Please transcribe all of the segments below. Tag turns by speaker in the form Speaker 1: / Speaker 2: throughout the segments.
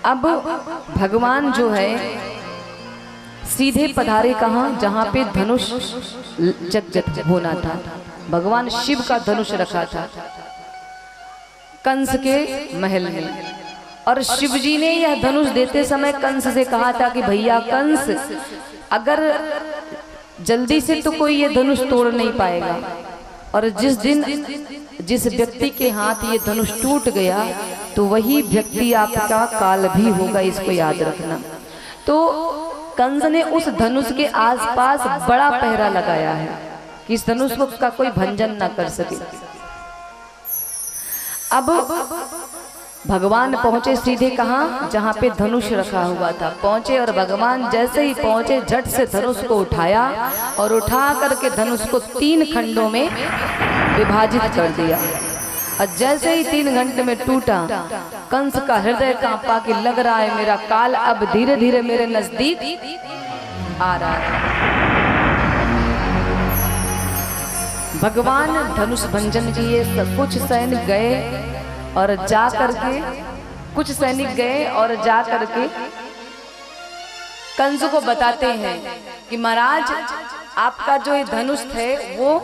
Speaker 1: अब भगवान जो है सीधे पधारे कहाँ, जहाँ पे धनुष जग होना था। भगवान शिव का धनुष रखा था कंस के महल में, और शिव जी ने यह धनुष देते समय कंस से कहा था कि भैया कंस, अगर जल्दी से तो कोई ये धनुष तोड़ नहीं पाएगा, और जिस दिन जिस व्यक्ति के हाथ ये धनुष टूट गया तो वही व्यक्ति आपका काल भी होगा, इसको याद रखना। तो कंस ने उस धनुष के आसपास बड़ा पहरा लगाया है कि इस धनुष का कोई भंजन ना कर सके। अब भगवान पहुंचे सीधे कहाँ, जहाँ पे धनुष रखा हुआ था पहुंचे, और भगवान जैसे ही पहुंचे झट से धनुष को उठाया और उठा करके धनुष को 3 खंडों में विभाजित कर दिया। और जैसे ही 3 घंटे में टूटा, कंस का हृदय कांपा कि लग रहा है मेरा काल अब धीरे धीरे मेरे नजदीक आ रहा है। भगवान धनुष भंजन किए, कुछ सैनिक गए और जा करके कुछ सैनिक गए और जा करके कंस को बताते हैं कि महाराज आपका जो ये धनुष थे वो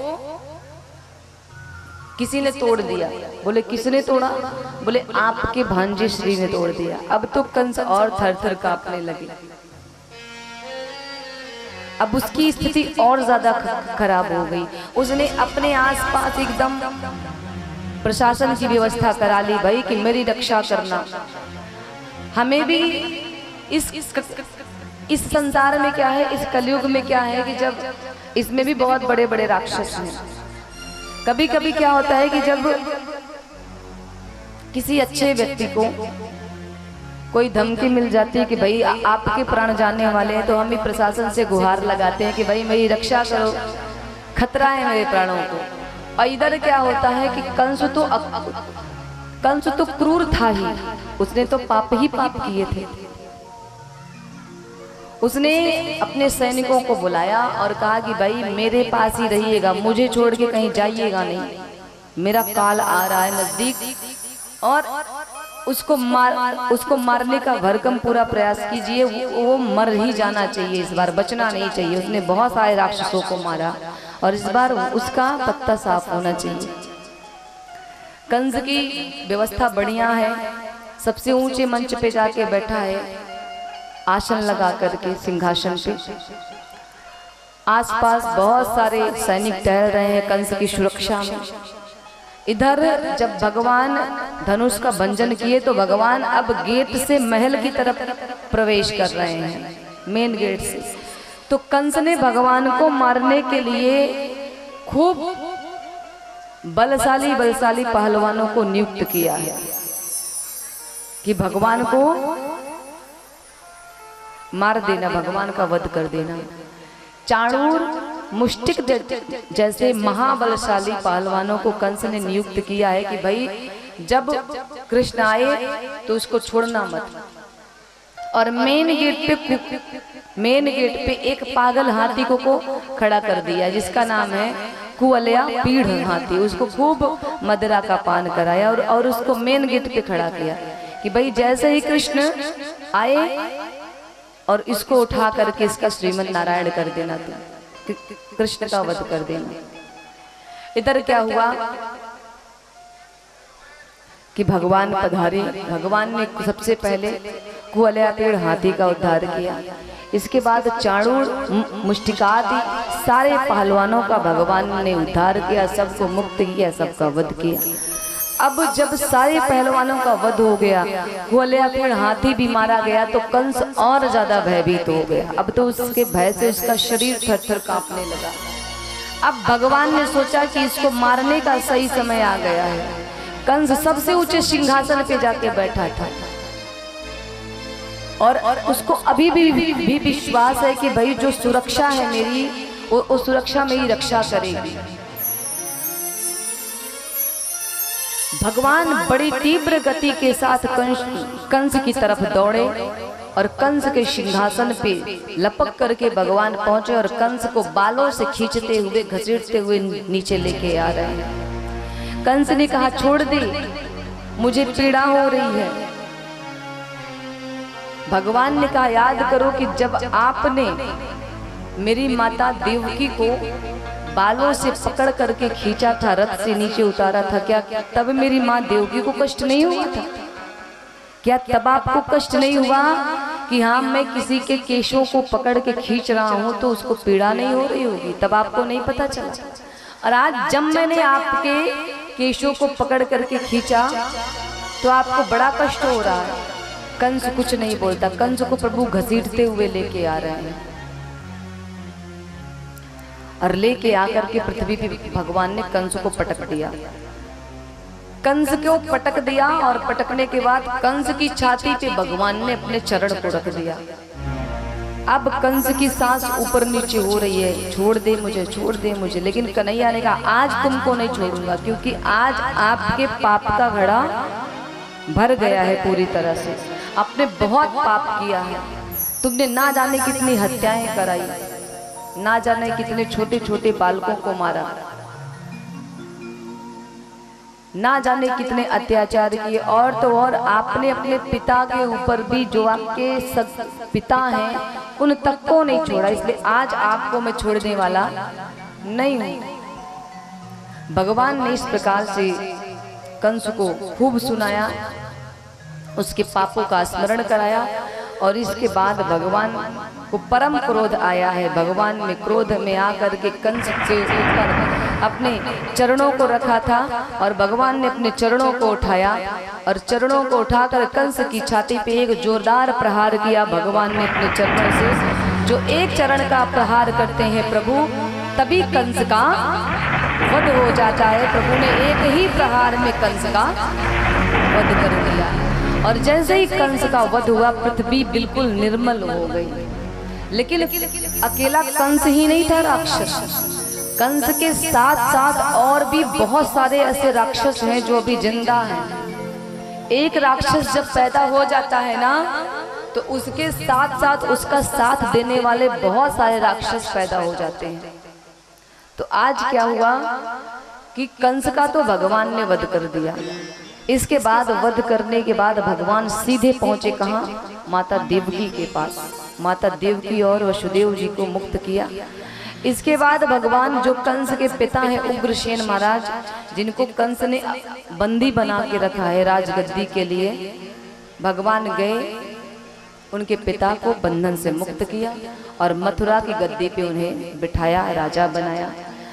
Speaker 1: किसी ने तोड़ दिया। बोले किसने तोड़ा? बोले आपके भांजे श्री ने तोड़ दिया। अब तो कंस और थर थर कांपने लगे। अब उसकी स्थिति और ज्यादा खराब हो गई। उसने अपने आसपास एकदम प्रशासन की व्यवस्था करा ली, भाई कि मेरी रक्षा करना। हमें भी इस संसार में क्या है, इस कलयुग में क्या है कि जब इसमें भी बहुत बड़े बड़े राक्षस हैं। कभी कभी क्या होता है कि जब किसी अच्छे व्यक्ति को कोई धमकी मिल जाती है कि भाई आपके प्राण जाने वाले हैं, तो हम भी प्रशासन से गुहार लगाते हैं कि भाई मेरी रक्षा करो, खतरा है मेरे प्राणों को। और इधर क्या होता है कि कंस तो क्रूर था ही, उसने तो पाप ही पाप किए थे। उसने अपने सैनिकों को बुलाया और कहा कि भाई मेरे पास ही रहिएगा, मुझे छोड़ के कहीं जाइएगा नहीं, मेरा काल आ रहा है नजदीक, और उसको मारने का भरकम पूरा प्रयास कीजिए। वो मर ही जाना चाहिए, इस बार बचना नहीं चाहिए। उसने बहुत सारे राक्षसों को मारा और इस बार उसका पत्ता साफ होना चाहिए। कंस की व्यवस्था बढ़िया है, सबसे ऊंचे मंच पे जाके बैठा है, आसन लगा करके सिंहासन पे। आसपास बहुत सारे सैनिक टहल रहे हैं कंस की सुरक्षा में। इधर जब भगवान धनुष का भंजन किए तो भगवान अब गेट से महल की तरफ प्रवेश कर रहे हैं, मेन गेट से। तो कंस ने भगवान को मारने के लिए खूब बलशाली पहलवानों को नियुक्त किया है कि भगवान को मार देना, भगवान का वध कर देना। चाणूर, मुष्टिक जैसे महाबलशाली पहलवानों को कंस ने नियुक्त किया है कि भाई जब कृष्ण आए तो उसको छोड़ना मत। और मेन गेट पे एक पागल हाथी को खड़ा कर दिया जिसका नाम है कुवलया पीढ़ हाथी। उसको खूब मदिरा का पान कराया और उसको मेन गेट पे खड़ा किया कि भाई जैसे ही कृष्ण आए और इसको उठा करके इसका श्रीमन नारायण कर देना, तो कृष्ण का वध कर देना। इधर क्या हुआ कि भगवान पधारे। भगवान ने सबसे पहले कुवलया पेड़ हाथी का उद्धार किया, इसके बाद चाणूर मुष्टिकादि सारे पहलवानों का भगवान ने उद्धार किया, सबको मुक्त किया, सबका वध किया। अब जब सारे पहलवानों का वध हो गया, कुवलया पेड़ हाथी भी मारा गया, तो कंस और ज्यादा भयभीत हो गया। अब तो उसके भय से उसका शरीर थर-थर कांपने लगा। अब भगवान ने सोचा कि इसको मारने का सही समय आ गया है। कंस सबसे ऊंचे सिंहासन पे जाके बैठा था और उसको अभी भी विश्वास है कि भाई जो सुरक्षा है मेरी, वो सुरक्षा मेरी रक्षा करेगी। भगवान बड़ी तीव्र गति के साथ कंस की तरफ दौड़े और कंस के सिंहासन पे लपक करके भगवान पहुंचे और कंस को बालों से खींचते हुए घसीटते हुए नीचे लेके आ रहे हैं। कंस ने कहा छोड़ दे, मुझे पीड़ा हो रही है। भगवान ने कहा याद करो कि जब आपने मेरी माता देवकी को बालों से पकड़ करके खींचा था, रथ से नीचे उतारा था, क्या तब मेरी माँ देवकी को कष्ट नहीं हुआ था? क्या तब आपको कष्ट नहीं हुआ कि हाँ मैं किसी के केशों को पकड़ के खींच रहा हूँ तो उसको पीड़ा नहीं हो रही होगी? तब आपको नहीं पता चला। और आज जब मैंने आपके केशों को पकड़ करके खींचा तो आपको बड़ा कष्ट हो रहा है। कंस कुछ नहीं बोलता, कंस को प्रभु घसीटते हुए लेके आ रहे हैं और लेके आकर के पृथ्वी पे भगवान ने कंस को पटक दिया। कंस को पटक दिया और पटकने के बाद कंस की छाती पे भगवान ने अपने चरण को रख दिया। अब कंस की सांस ऊपर नीचे हो रही है, छोड़ दे मुझे, छोड़ दे मुझे। लेकिन कन्हैया ने कहा आज तुमको नहीं छोड़ूंगा, क्योंकि आज आपके पाप का घड़ा भर गया है पूरी तरह से। आपने बहुत पाप किया है, तुमने ना जाने कितनी हत्याएं कराई, ना जाने कितने छोटे छोटे बालकों को मारा, ना जाने कितने अत्याचार किए, और तो और आपने अपने पिता के ऊपर भी, जो आपके पिता हैं, उन तक को नहीं छोड़ा। इसलिए आज आपको मैं छोड़ने वाला नहीं हूं। भगवान ने इस प्रकार से कंस को खूब सुनाया, उसके पापों का स्मरण कराया। और इसके बाद भगवान को परम क्रोध आया है। भगवान में क्रोध में आकर के कंस के ऊपर अपने चरणों को रखा था और भगवान ने अपने चरणों को उठाया और चरणों को उठाकर कंस की छाती पे एक जोरदार प्रहार किया। भगवान ने अपने चरणों से, जो एक चरण का प्रहार करते हैं प्रभु, तभी कंस का वध हो जाता है। प्रभु ने एक ही प्रहार में कंस का वध कर दिया। और जैसे ही कंस का वध हुआ, पृथ्वी बिल्कुल निर्मल हो गई। लेकिन अकेला कंस ही नहीं था राक्षस, कंस के साथ साथ और भी बहुत सारे ऐसे राक्षस हैं जो अभी जिंदा हैं। एक राक्षस जब पैदा हो जाता है ना, तो उसके साथ साथ उसका साथ देने वाले बहुत सारे राक्षस पैदा हो जाते हैं। तो आज क्या हुआ कि कंस का तो भगवान ने वध कर दिया। इसके बाद वध करने के बाद भगवान सीधे पहुंचे कहाँ? माता देवकी के पास। माता देवकी और वसुदेव जी को मुक्त किया। इसके बाद भगवान, जो कंस के पिता हैं उग्रसेन महाराज, जिनको कंस ने बंदी बना के रखा है राजगद्दी के लिए, भगवान गए, उनके पिता को बंधन से मुक्त किया और मथुरा की गद्दी पे उन्हें बिठाया, राजा बनाया।